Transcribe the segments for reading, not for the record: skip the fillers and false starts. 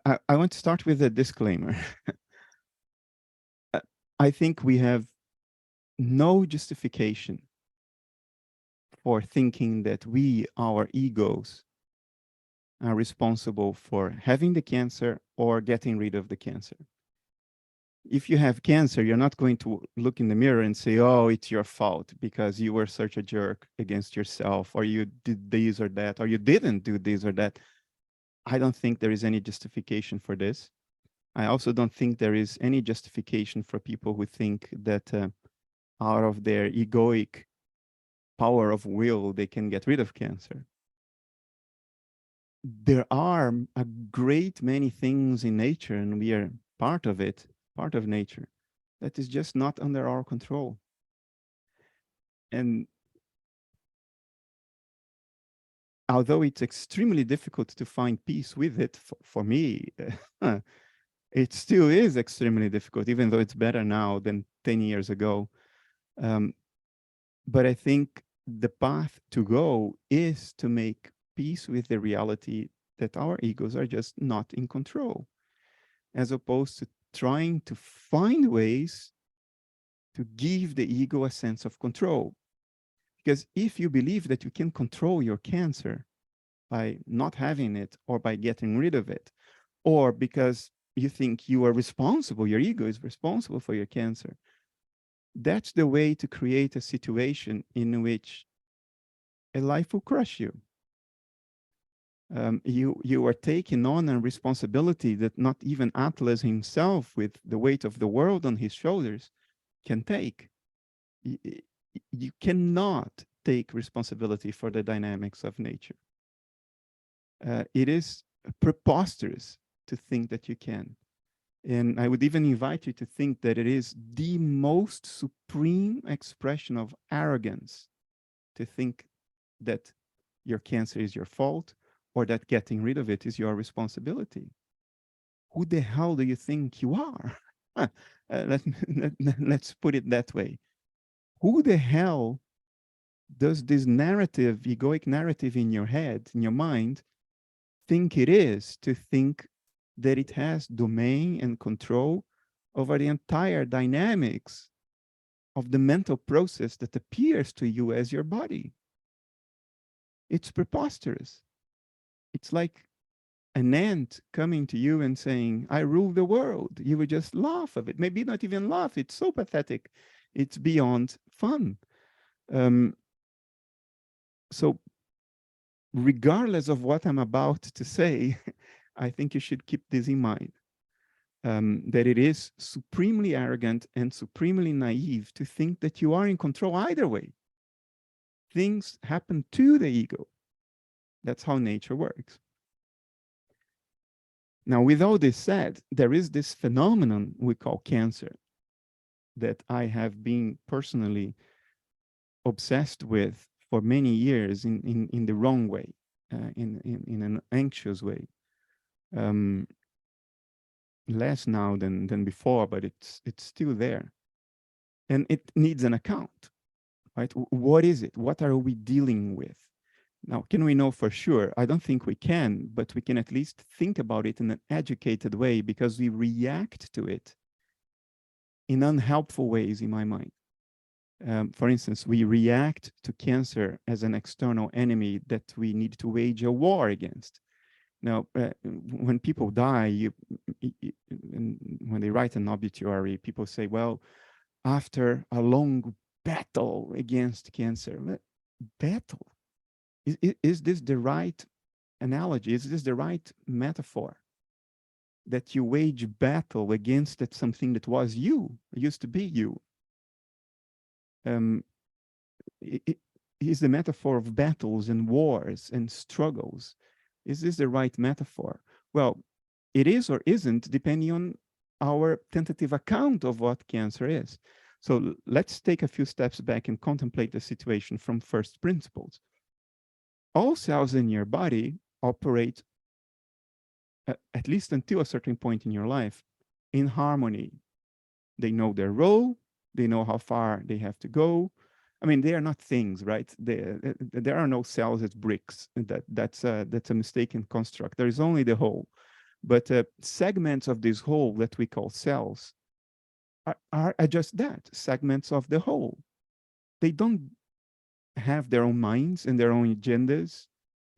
I want to start with a disclaimer. I think we have no justification for thinking that we, our egos, are responsible for having the cancer or getting rid of the cancer. If you have cancer, you're not going to look in the mirror and say, oh, it's your fault because you were such a jerk against yourself, or you did this or that, or you didn't do this or that. I don't think there is any justification for this. I also don't think there is any justification for people who think that out of their egoic power of will, they can get rid of cancer. There are a great many things in nature, and we are part of it, part of nature, that is just not under our control. And although it's extremely difficult to find peace with it, for me, it still is extremely difficult, even though it's better now than 10 years ago. But I think the path to go is to make peace with the reality that our egos are just not in control, as opposed to trying to find ways to give the ego a sense of control. Because if you believe that you can control your cancer by not having it or by getting rid of it, or because you think you are responsible, your ego is responsible for your cancer, that's the way to create a situation in which a life will crush you. You are taking on a responsibility that not even Atlas himself, with the weight of the world on his shoulders, can take. You cannot take responsibility for the dynamics of nature. It is preposterous to think that you can. And I would even invite you to think that it is the most supreme expression of arrogance to think that your cancer is your fault or that getting rid of it is your responsibility. Who the hell do you think you are? Let's put it that way. Who the hell does this narrative, egoic narrative in your head, in your mind, think it is to think that it has domain and control over the entire dynamics of the mental process that appears to you as your body? It's preposterous. It's like an ant coming to you and saying, I rule the world. You would just laugh of it. Maybe not even laugh. It's so pathetic. It's beyond fun. So regardless of what I'm about to say, I think you should keep this in mind, that it is supremely arrogant and supremely naive to think that you are in control either way. Things happen to the ego. That's how nature works. Now, with all this said, there is this phenomenon we call cancer that I have been personally obsessed with for many years in the wrong way, in an anxious way. Less now than before, but it's still there. And it needs an account, right? What is it? What are we dealing with? Now, can we know for sure? I don't think we can, but we can at least think about it in an educated way because we react to it in unhelpful ways, in my mind. For instance, we react to cancer as an external enemy that we need to wage a war against. Now, when people die, when they write an obituary, people say, well, after a long battle against cancer. Battle? Is this the right analogy? Is this the right metaphor? That you wage battle against that something that was you, used to be you. It is the metaphor of battles and wars and struggles. Is this the right metaphor? Well, it is or isn't, depending on our tentative account of what cancer is. So let's take a few steps back and contemplate the situation from first principles. All cells in your body operate, at least until a certain point in your life, in harmony. They know their role, they know how far they have to go. I mean, they are not things, right? There are no cells as bricks. That's a mistaken construct. There is only the whole. But segments of this whole that we call cells are just that, segments of the whole. They don't have their own minds and their own agendas.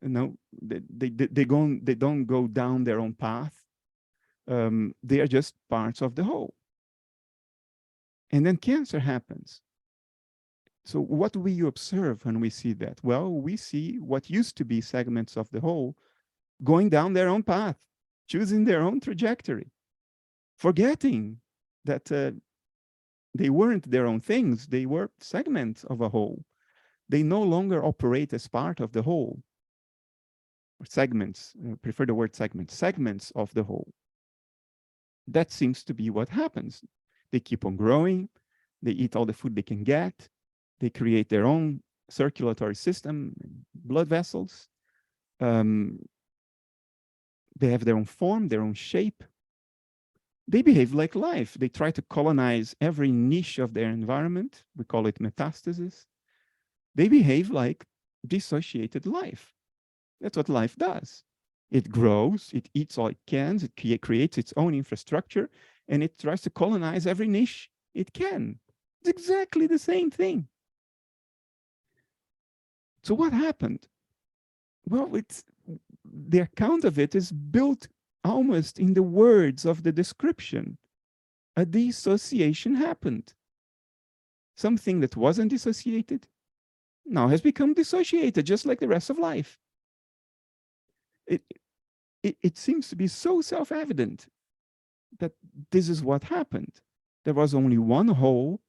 You know, they don't go down their own path. They are just parts of the whole. And then cancer happens. So what do we observe when we see that? Well, we see what used to be segments of the whole going down their own path, choosing their own trajectory, forgetting that they weren't their own things. They were segments of a whole. They no longer operate as part of the whole. Or segments, prefer the word segments of the whole. That seems to be what happens. They keep on growing. They eat all the food they can get. They create their own circulatory system, blood vessels. They have their own form, their own shape. They behave like life. They try to colonize every niche of their environment. We call it metastasis. They behave like dissociated life. That's what life does. It grows, it eats all it can, it creates its own infrastructure, and it tries to colonize every niche it can. It's exactly the same thing. So what happened? Well, the account of it is built almost in the words of the description. A dissociation happened. Something that wasn't dissociated now has become dissociated, just like the rest of life. It seems to be so self-evident that this is what happened. There was only one whole,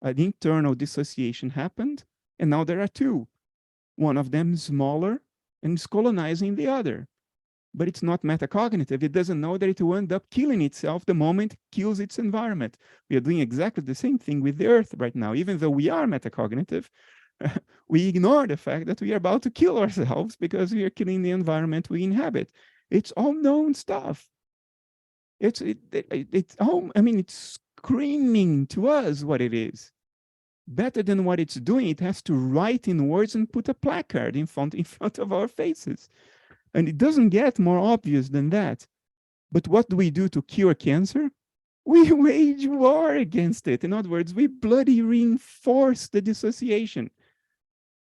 an internal dissociation happened, and now there are two. One of them is smaller and is colonizing the other. But it's not metacognitive. It doesn't know that it will end up killing itself the moment it kills its environment. We are doing exactly the same thing with the Earth right now. Even though we are metacognitive, we ignore the fact that we are about to kill ourselves because we are killing the environment we inhabit. It's all known stuff. It's all, I mean, it's screaming to us what it is. Better than what it's doing, it has to write in words and put a placard in front of our faces. And it doesn't get more obvious than that. But what do we do to cure cancer? We wage war against it. In other words, we bloody reinforce the dissociation.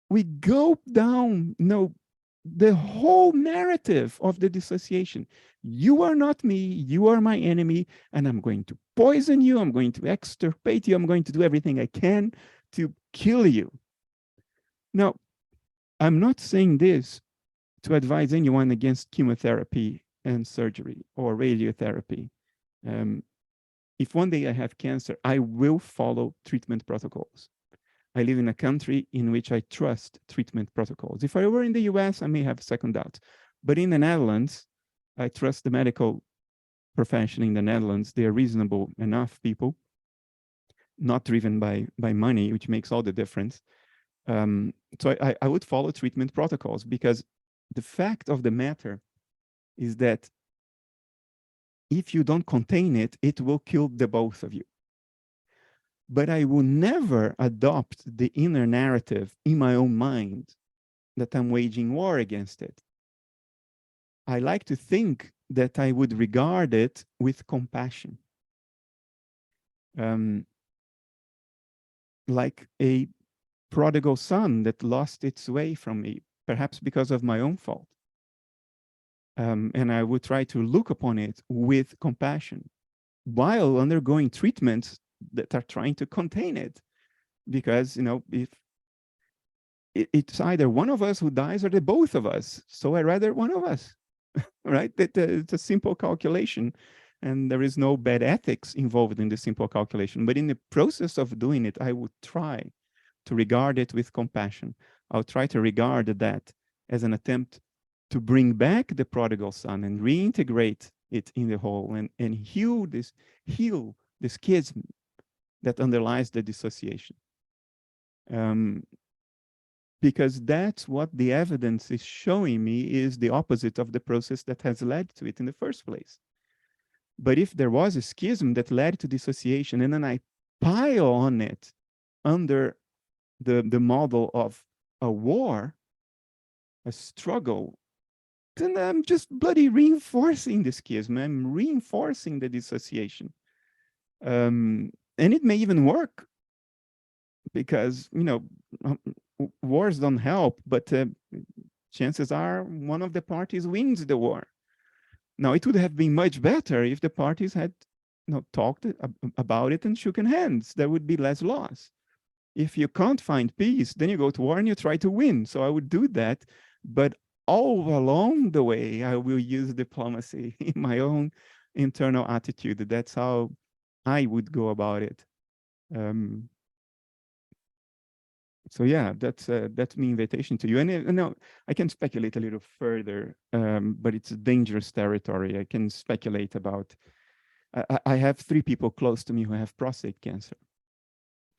We go down, the whole narrative of the dissociation. You are not me, you are my enemy, and I'm going to poison you, I'm going to extirpate you, I'm going to do everything I can to kill you. Now, I'm not saying this to advise anyone against chemotherapy and surgery or radiotherapy. If one day I have cancer, I will follow treatment protocols. I live in a country in which I trust treatment protocols. If I were in the US, I may have second doubt. But in the Netherlands, I trust the medical profession in the Netherlands. They are reasonable enough people, not driven by money, which makes all the difference. So I would follow treatment protocols, because the fact of the matter is that if you don't contain it, it will kill the both of you. But I will never adopt the inner narrative in my own mind that I'm waging war against it. I like to think that I would regard it with compassion. Like a prodigal son that lost its way from me, perhaps because of my own fault. And I would try to look upon it with compassion while undergoing treatments that are trying to contain it. Because, if it's either one of us who dies or the both of us. So I rather one of us, right? It's a simple calculation, and there is no bad ethics involved in the simple calculation. But in the process of doing it, I would try to regard it with compassion. I'll try to regard that as an attempt to bring back the prodigal son and reintegrate it in the whole, and heal this schism that underlies the dissociation. Because that's what the evidence is showing me is the opposite of the process that has led to it in the first place. But if there was a schism that led to dissociation, and then I pile on it under the model of a war, a struggle, then I'm just bloody reinforcing the schism. I'm reinforcing the dissociation. And it may even work because, wars don't help, but chances are one of the parties wins the war. Now, it would have been much better if the parties had talked about it and shook hands. There would be less loss. If you can't find peace, then you go to war and you try to win. So I would do that. But all along the way, I will use diplomacy in my own internal attitude. That's how I would go about it. So yeah, that's my invitation to you. And now I can speculate a little further, but it's a dangerous territory. I can speculate about. I have 3 people close to me who have prostate cancer,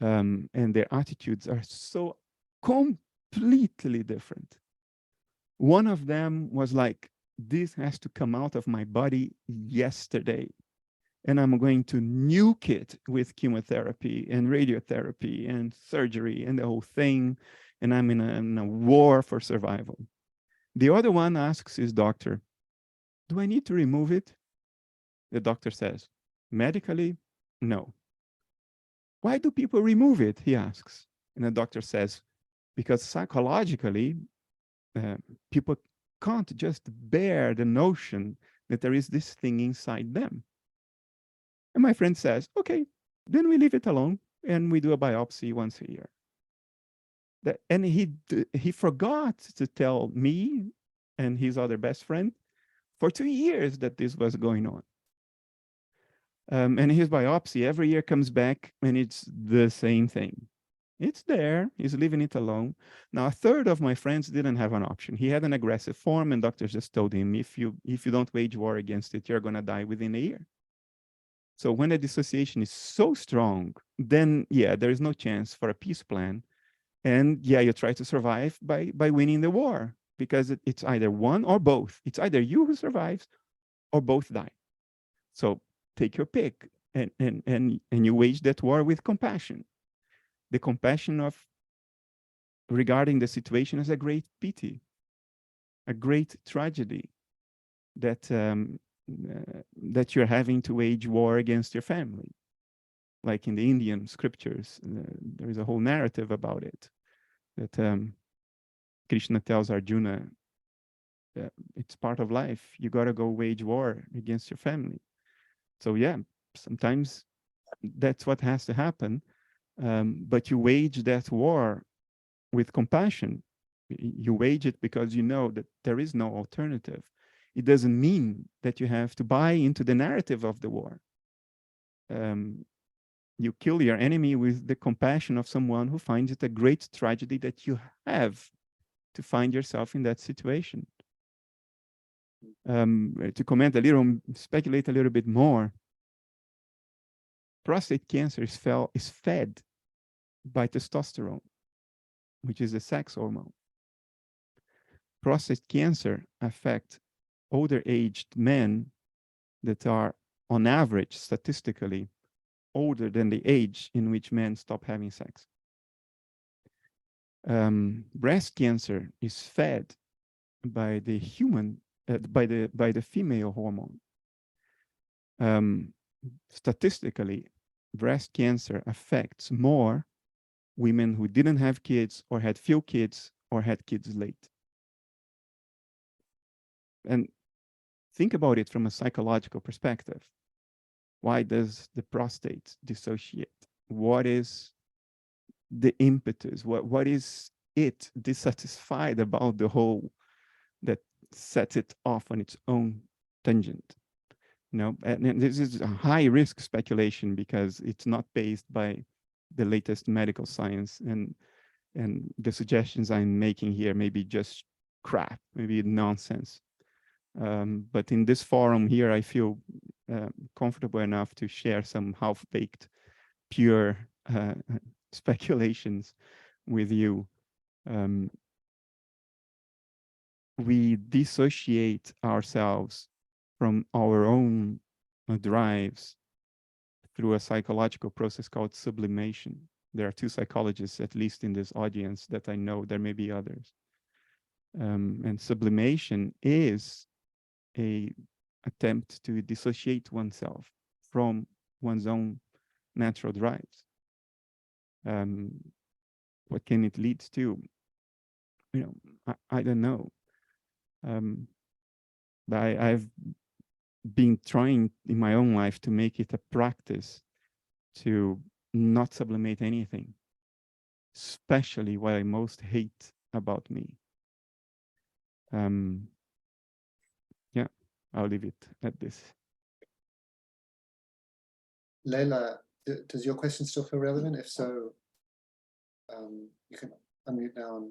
and their attitudes are so completely different. One of them was like, "This has to come out of my body yesterday, and I'm going to nuke it with chemotherapy and radiotherapy and surgery and the whole thing, and I'm in a war for survival." The other one asks his doctor, "Do I need to remove it?" The doctor says, "Medically, no." "Why do people remove it?" he asks. And the doctor says, "Because psychologically, people can't just bear the notion that there is this thing inside them." And my friend says, "Okay, then we leave it alone and we do a biopsy once a year." And he forgot to tell me and his other best friend for 2 years that this was going on. And his biopsy every year comes back and it's the same thing. It's there, he's leaving it alone. Now, a third of my friends didn't have an option. He had an aggressive form and doctors just told him, if you don't wage war against it, you're gonna die within a year. So when the dissociation is so strong, then yeah, there is no chance for a peace plan. And yeah, you try to survive by winning the war, because it's either one or both. It's either you who survives or both die. So take your pick, and you wage that war with compassion. The compassion of regarding the situation as a great pity, a great tragedy that that you're having to wage war against your family. Like in the Indian scriptures, there is a whole narrative about it, that Krishna tells Arjuna, it's part of life. You got to go wage war against your family. So yeah, sometimes that's what has to happen. But you wage that war with compassion. You wage it because you know that there is no alternative. It doesn't mean that you have to buy into the narrative of the war. You kill your enemy with the compassion of someone who finds it a great tragedy that you have to find yourself in that situation. To comment a little, speculate a little bit more, prostate cancer is fed by testosterone, which is a sex hormone. Prostate cancer affects older aged men that are, on average, statistically, older than the age in which men stop having sex. Breast cancer is fed by the human, by the female hormone. Statistically, breast cancer affects more women who didn't have kids or had few kids or had kids late. And think about it from a psychological perspective. Why does the prostate dissociate? What is the impetus? What is it dissatisfied about the whole that sets it off on its own tangent? And this is a high risk speculation because it's not based by the latest medical science, and the suggestions I'm making here may be just crap, maybe nonsense. But in this forum here, I feel comfortable enough to share some half-baked, pure speculations with you. We dissociate ourselves from our own drives through a psychological process called sublimation. There are 2 psychologists, at least in this audience, that I know. There may be others. And sublimation is a attempt to dissociate oneself from one's own natural drives. What can it lead to? You know, I don't know. But I've been trying in my own life to make it a practice to not sublimate anything, especially what I most hate about me. Yeah, I'll leave it at this. Leila, does your question still feel relevant? If so, you can unmute now.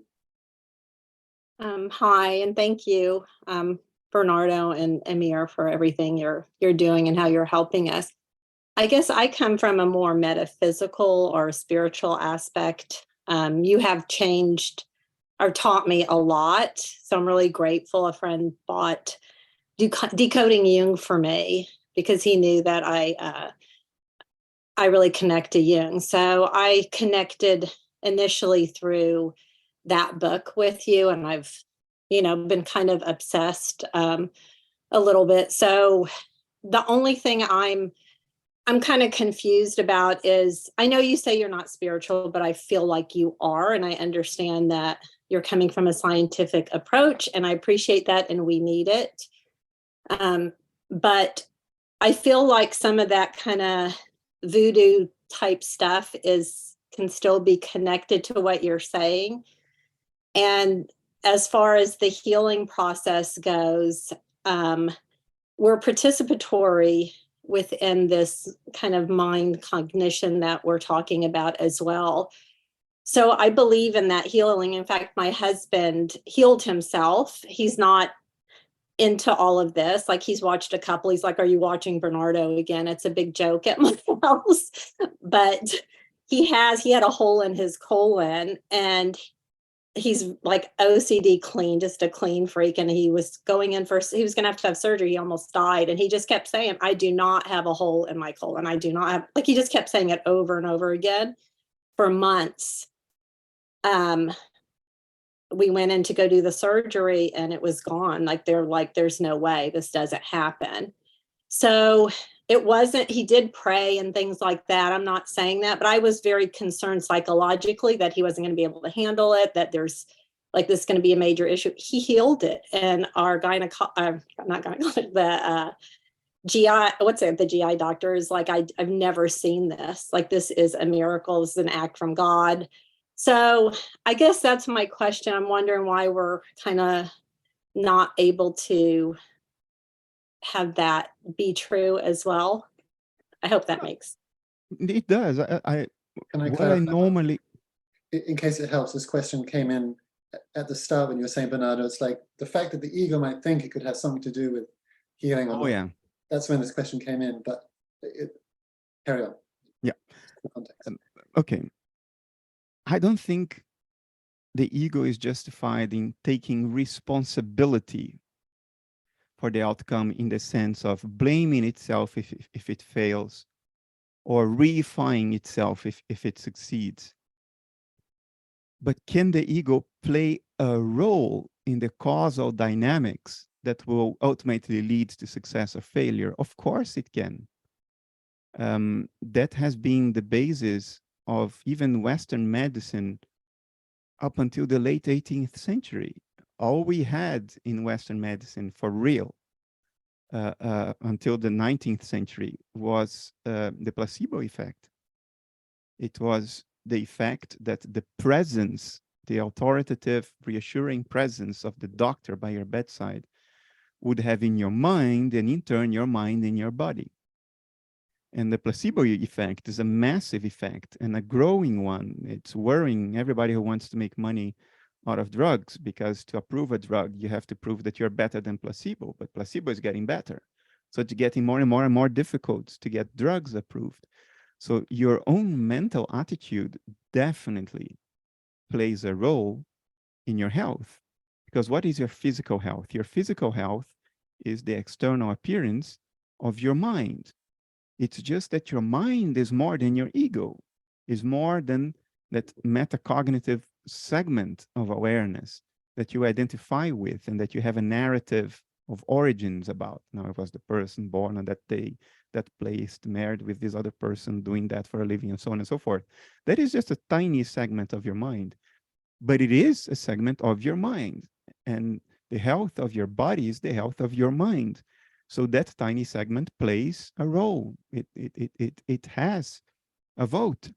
Hi, and thank you, Bernardo and Amir, for everything you're doing and how you're helping us. I guess I come from a more metaphysical or spiritual aspect. You have changed or taught me a lot, so I'm really grateful. A friend bought Decoding Jung for me because he knew that I really connect to Jung. So I connected initially through that book with you, and I've, been kind of obsessed a little bit. So the only thing I'm kind of confused about is, I know you say you're not spiritual, but I feel like you are, and I understand that you're coming from a scientific approach, and I appreciate that, and we need it. But I feel like some of that kind of voodoo type stuff can still be connected to what you're saying. And as far as the healing process goes, we're participatory within this kind of mind cognition that we're talking about as well. So I believe in that healing. In fact, my husband healed himself. He's not into all of this. Like, he's watched a couple. He's like, "Are you watching Bernardo again?" It's a big joke at my house. But he had a hole in his colon, and he's like OCD clean, just a clean freak. And he was going in he was going to have surgery. He almost died. And he just kept saying, "I do not have a hole in my colon. I do not have," like, he just kept saying it over and over again for months. We went in to go do the surgery, and it was gone. Like, there's no way this doesn't happen. So it wasn't, he did pray and things like that. I'm not saying that, but I was very concerned psychologically that he wasn't going to be able to handle it, that there's like, this is going to be a major issue. He healed it. And our the GI, the GI doctor is like, I've never seen this. Like, this is a miracle. This is an act from God. So I guess that's my question. I'm wondering why we're kind of not able to have that be true as well. I hope that makes. It does. Can I what clarify? I normally, in case it helps, this question came in at the start when you were saying, Bernardo, it's like the fact that the ego might think it could have something to do with healing. Or not. Yeah. That's when this question came in, but carry on. Yeah. Okay. I don't think the ego is justified in taking responsibility for the outcome in the sense of blaming itself if it fails, or reifying itself if it succeeds. But can the ego play a role in the causal dynamics that will ultimately lead to success or failure? Of course it can. That has been the basis of even Western medicine up until the late 18th century. All we had in Western medicine for real until the 19th century was the placebo effect. It was the effect that the presence, the authoritative, reassuring presence of the doctor by your bedside would have in your mind, and in turn, your mind in your body. And the placebo effect is a massive effect and a growing one. It's worrying everybody who wants to make money out of drugs, because to approve a drug, you have to prove that you're better than placebo, but placebo is getting better. So it's getting more and more and more difficult to get drugs approved. So your own mental attitude definitely plays a role in your health. Because what is your physical health? Your physical health is the external appearance of your mind. It's just that your mind is more than your ego, is more than that metacognitive segment of awareness that you identify with and that you have a narrative of origins about. Now, it was the person born on that day, that place, married with this other person, doing that for a living, and so on and so forth. That is just a tiny segment of your mind, but it is a segment of your mind. And the health of your body is the health of your mind. So that tiny segment plays a role. It has a vote,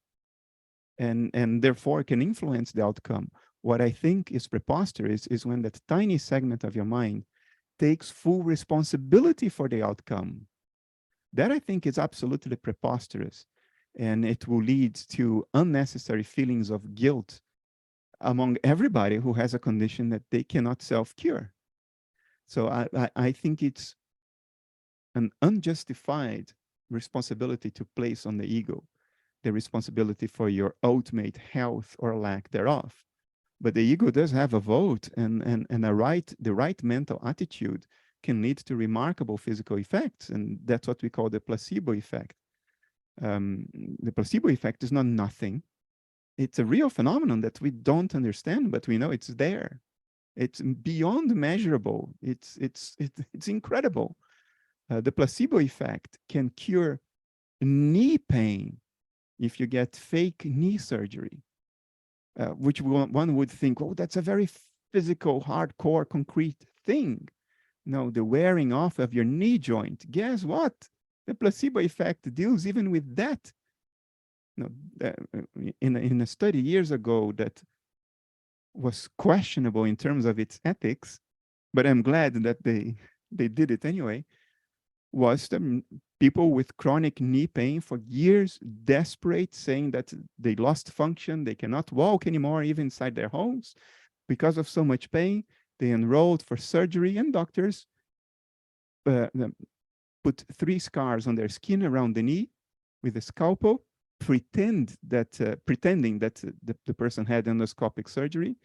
and therefore can influence the outcome. What I think is preposterous is when that tiny segment of your mind takes full responsibility for the outcome. That I think is absolutely preposterous, and it will lead to unnecessary feelings of guilt among everybody who has a condition that they cannot self-cure. So I think it's an unjustified responsibility to place on the ego, the responsibility for your ultimate health or lack thereof. But the ego does have a vote, and the right mental attitude can lead to remarkable physical effects, and that's what we call the placebo effect. The placebo effect is not nothing. It's a real phenomenon that we don't understand, but we know it's there. It's beyond measurable. It's incredible. The placebo effect can cure knee pain if you get fake knee surgery, which one would think, oh, that's a very physical, hardcore, concrete thing. No, the wearing off of your knee joint. Guess what? The placebo effect deals even with that. No, in a study years ago that was questionable in terms of its ethics, but I'm glad that they did it anyway, was the people with chronic knee pain for years, desperate, saying that they lost function, they cannot walk anymore, even inside their homes, because of so much pain. They enrolled for surgery, and doctors put 3 scars on their skin around the knee with a scalpel, pretending that the person had endoscopic surgery.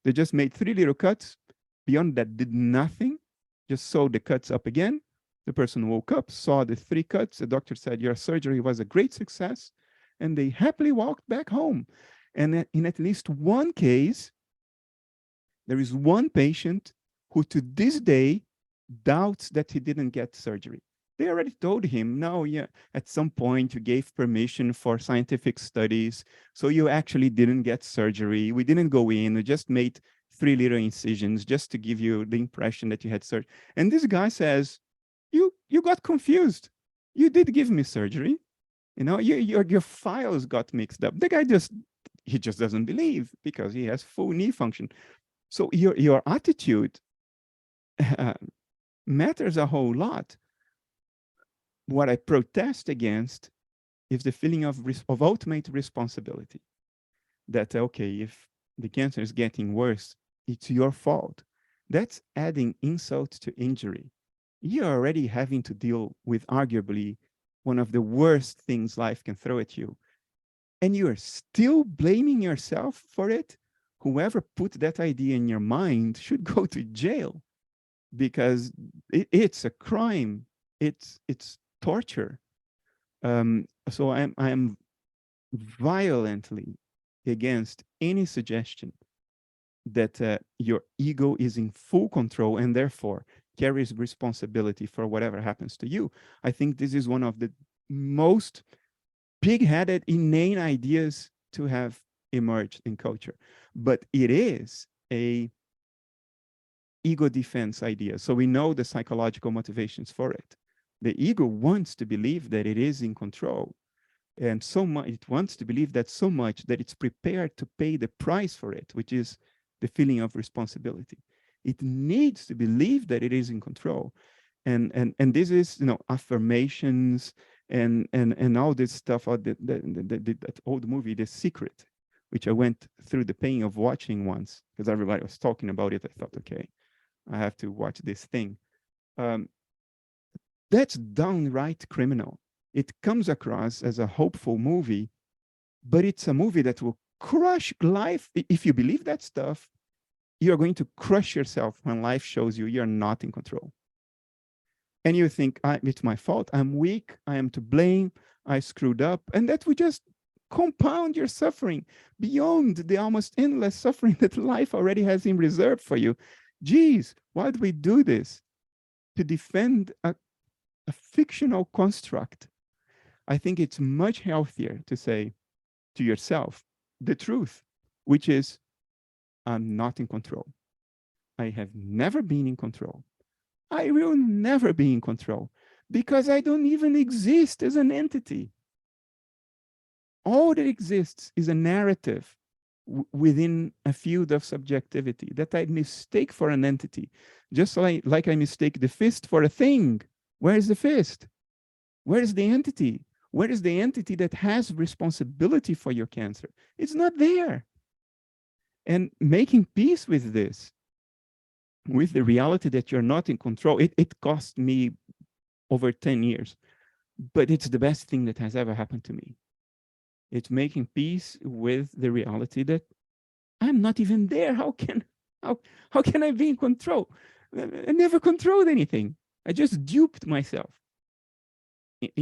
They just made 3 little cuts. Beyond that, did nothing, just sewed the cuts up again. The person woke up, saw the 3 cuts. The doctor said, your surgery was a great success. And they happily walked back home. And in at least one case, there is one patient who to this day doubts that he didn't get surgery. They already told him, no, yeah, at some point you gave permission for scientific studies, so you actually didn't get surgery. We didn't go in, we just made 3 little incisions just to give you the impression that you had surgery. And this guy says, you got confused. You did give me surgery. You know, your files got mixed up. The guy just doesn't believe because he has full knee function. So your attitude matters a whole lot. What I protest against is the feeling of ultimate responsibility. That, okay, if the cancer is getting worse, it's your fault. That's adding insult to injury. You're already having to deal with arguably one of the worst things life can throw at you. And you're still blaming yourself for it. Whoever put that idea in your mind should go to jail, because it's a crime. It's torture. So I'm violently against any suggestion that your ego is in full control and therefore carries responsibility for whatever happens to you. I think this is one of the most pig-headed, inane ideas to have emerged in culture. But it is a ego defense idea. So we know the psychological motivations for it. The ego wants to believe that it is in control. And so much, it wants to believe that so much that it's prepared to pay the price for it, which is the feeling of responsibility. It needs to believe that it is in control. And this is, you know, affirmations and all this stuff, that old movie, The Secret, which I went through the pain of watching once because everybody was talking about it. I thought, okay, I have to watch this thing. That's downright criminal. It comes across as a hopeful movie, but it's a movie that will crush life. If you believe that stuff, you're going to crush yourself when life shows you you're not in control. And you think, it's my fault, I'm weak, I am to blame, I screwed up, and that will just compound your suffering beyond the almost endless suffering that life already has in reserve for you. Geez, why do we do this? To defend a fictional construct. I think it's much healthier to say to yourself the truth, which is, I'm not in control. I have never been in control. I will never be in control because I don't even exist as an entity. All that exists is a narrative within a field of subjectivity that I mistake for an entity, just like I mistake the fist for a thing. Where is the fist? Where is the entity? Where is the entity that has responsibility for your cancer? It's not there. And making peace with this, with the reality that you're not in control, it cost me over 10 years, but it's the best thing that has ever happened to me. It's making peace with the reality that I'm not even there. How can I be in control? I never controlled anything. I just duped myself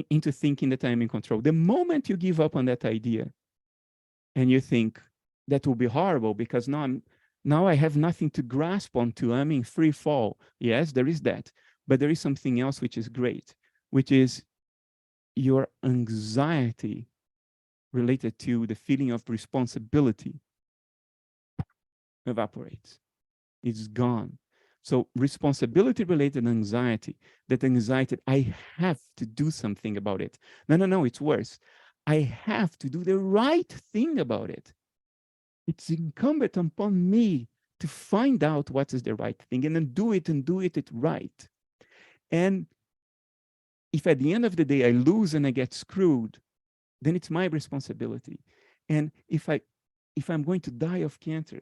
into thinking that I'm in control. The moment you give up on that idea and you think that will be horrible because now I have nothing to grasp onto, I'm in free fall. Yes, there is that. But there is something else which is great, which is your anxiety related to the feeling of responsibility evaporates. It's gone. So responsibility-related anxiety, that anxiety, I have to do something about it. No, it's worse. I have to do the right thing about it. It's incumbent upon me to find out what is the right thing and then do it right. And if at the end of the day I lose and I get screwed, then it's my responsibility. And if I'm going to die of cancer,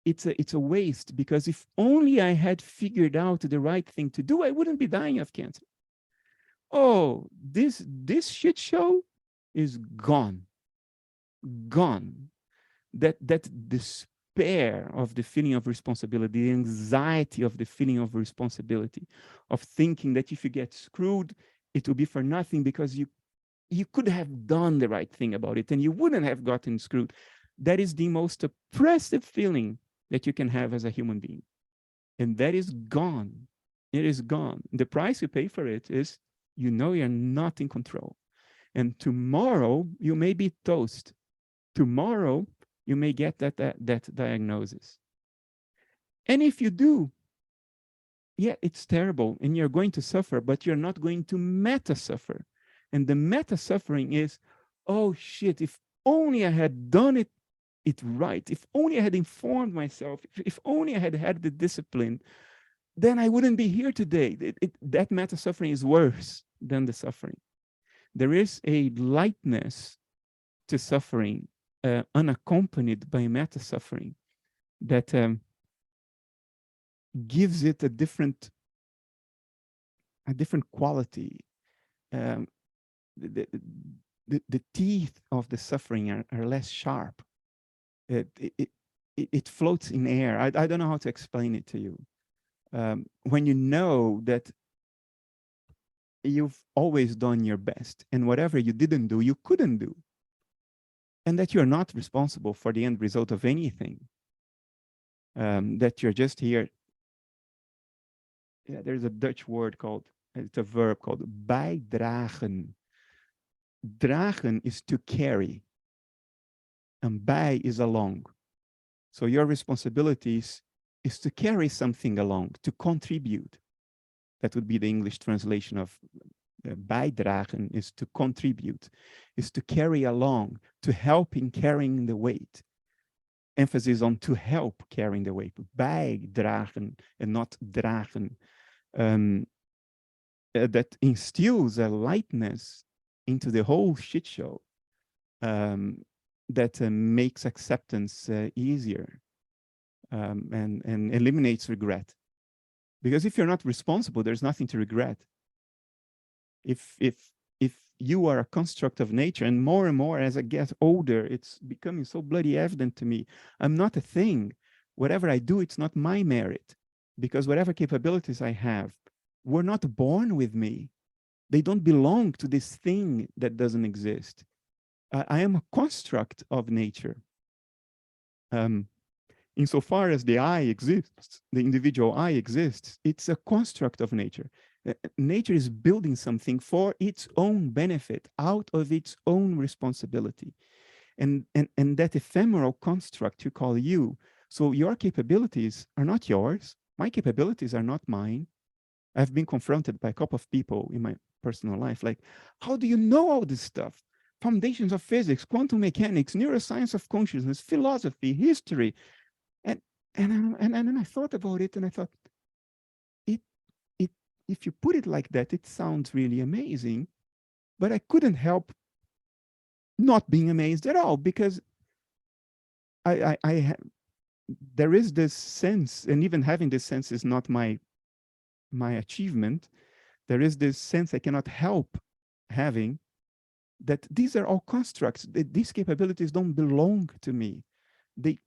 it's a waste, because if only I had figured out the right thing to do, I wouldn't be dying of cancer. Oh, this shit show is gone. That despair of the feeling of responsibility, the anxiety of the feeling of responsibility, of thinking that if you get screwed, it will be for nothing because you could have done the right thing about it and you wouldn't have gotten screwed. That is the most oppressive feeling that you can have as a human being. And that is gone. It is gone. The price you pay for it is, you know, you're not in control. And tomorrow you may be toast. Tomorrow you may get that diagnosis. And if you do, yeah, it's terrible and you're going to suffer, but you're not going to meta-suffer. And the meta-suffering is, oh shit, if only I had done it right, if only I had informed myself, if only I had had the discipline, then I wouldn't be here today. That meta-suffering is worse than the suffering. There is a lightness to suffering, unaccompanied by meta-suffering, that gives it a different quality. The teeth of the suffering are less sharp. It floats in air. I don't know how to explain it to you. When you know that you've always done your best and whatever you didn't do, you couldn't do. And that you're not responsible for the end result of anything. That you're just here. Yeah, there's a Dutch word called, it's a verb called bijdragen. Dragen is to carry. And bij is along. So your responsibilities is to carry something along, to contribute. That would be the English translation of bijdragen, is to contribute, is to carry along, to help in carrying the weight. Emphasis on to help carrying the weight. Bijdragen and not dragen. That instills a lightness into the whole shit show. That makes acceptance easier, and eliminates regret. Because if you're not responsible, there's nothing to regret. If you are a construct of nature, and more as I get older, it's becoming so bloody evident to me, I'm not a thing. Whatever I do, it's not my merit, because whatever capabilities I have were not born with me. They don't belong to this thing that doesn't exist. I am a construct of nature. Insofar as the I exists, the individual I exists, it's a construct of nature. Nature is building something for its own benefit, out of its own responsibility. And that ephemeral construct you call you, so your capabilities are not yours, my capabilities are not mine. I've been confronted by a couple of people in my personal life, like, how do you know all this stuff? Foundations of physics, quantum mechanics, neuroscience of consciousness, philosophy, history. And then I thought about it, and I thought, if you put it like that, it sounds really amazing, but I couldn't help not being amazed at all, because there is this sense, and even having this sense is not my achievement. There is this sense I cannot help having, that these are all constructs. These capabilities don't belong to me. They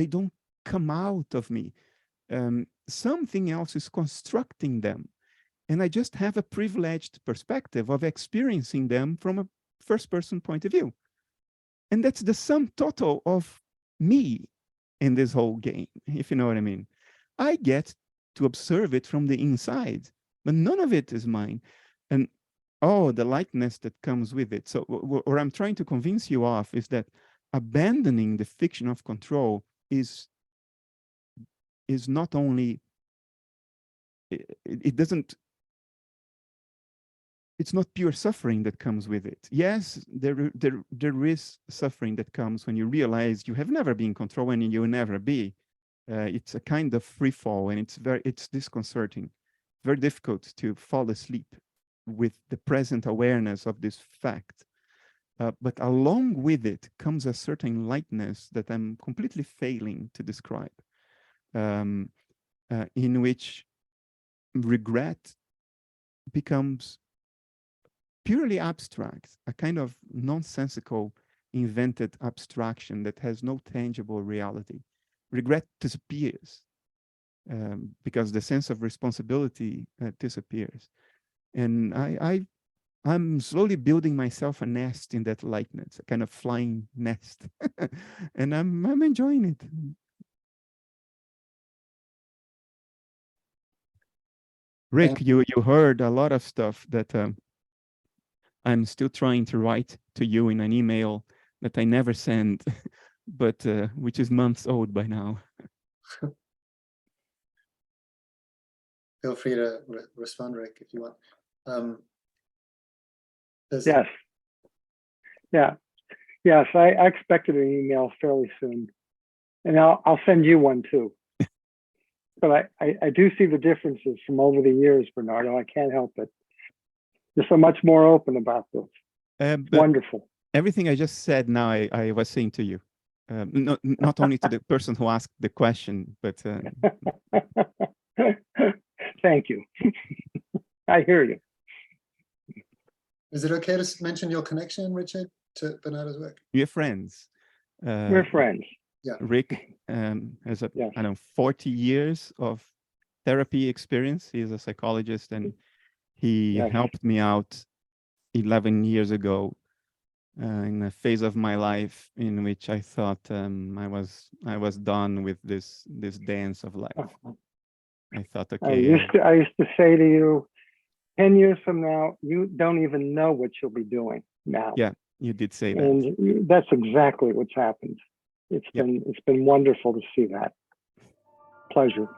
don't come out of me. Something else is constructing them. And I just have a privileged perspective of experiencing them from a first-person point of view. And that's the sum total of me in this whole game, if you know what I mean. I get to observe it from the inside, but none of it is mine. And oh, the lightness that comes with it. So what I'm trying to convince you of is that abandoning the fiction of control is not only, it doesn't, it's not pure suffering that comes with it. Yes, there is suffering that comes when you realize you have never been in control and you will never be. It's a kind of free fall, and it's disconcerting, very difficult to fall asleep with the present awareness of this fact. But along with it comes a certain lightness that I'm completely failing to describe, in which regret becomes purely abstract, a kind of nonsensical, invented abstraction that has no tangible reality. Regret disappears because the sense of responsibility disappears. And I'm slowly building myself a nest in that lightness, a kind of flying nest. And I'm enjoying it. Rick, you heard a lot of stuff that I'm still trying to write to you in an email that I never send, but which is months old by now. Feel free to respond, Rick, if you want. Yes. Yeah. Yes, I expected an email fairly soon, and I'll send you one too. But I do see the differences from over the years, Bernardo. I can't help it. You're so much more open about this. Wonderful. Everything I just said now, I was saying to you, not only to the person who asked the question, but. Thank you. I hear you. Is it okay to mention your connection, Richard, to Bernardo's work? We're friends. We're friends. Yeah. Rick has I don't know, 40 years of therapy experience. He's a psychologist, and he helped me out 11 years ago in a phase of my life in which I thought I was done with this dance of life. I thought, okay. I used to say to you, 10 years from now, you don't even know what you'll be doing now. Yeah, you did say that. And that's exactly what's happened. It's been wonderful to see that. Pleasure.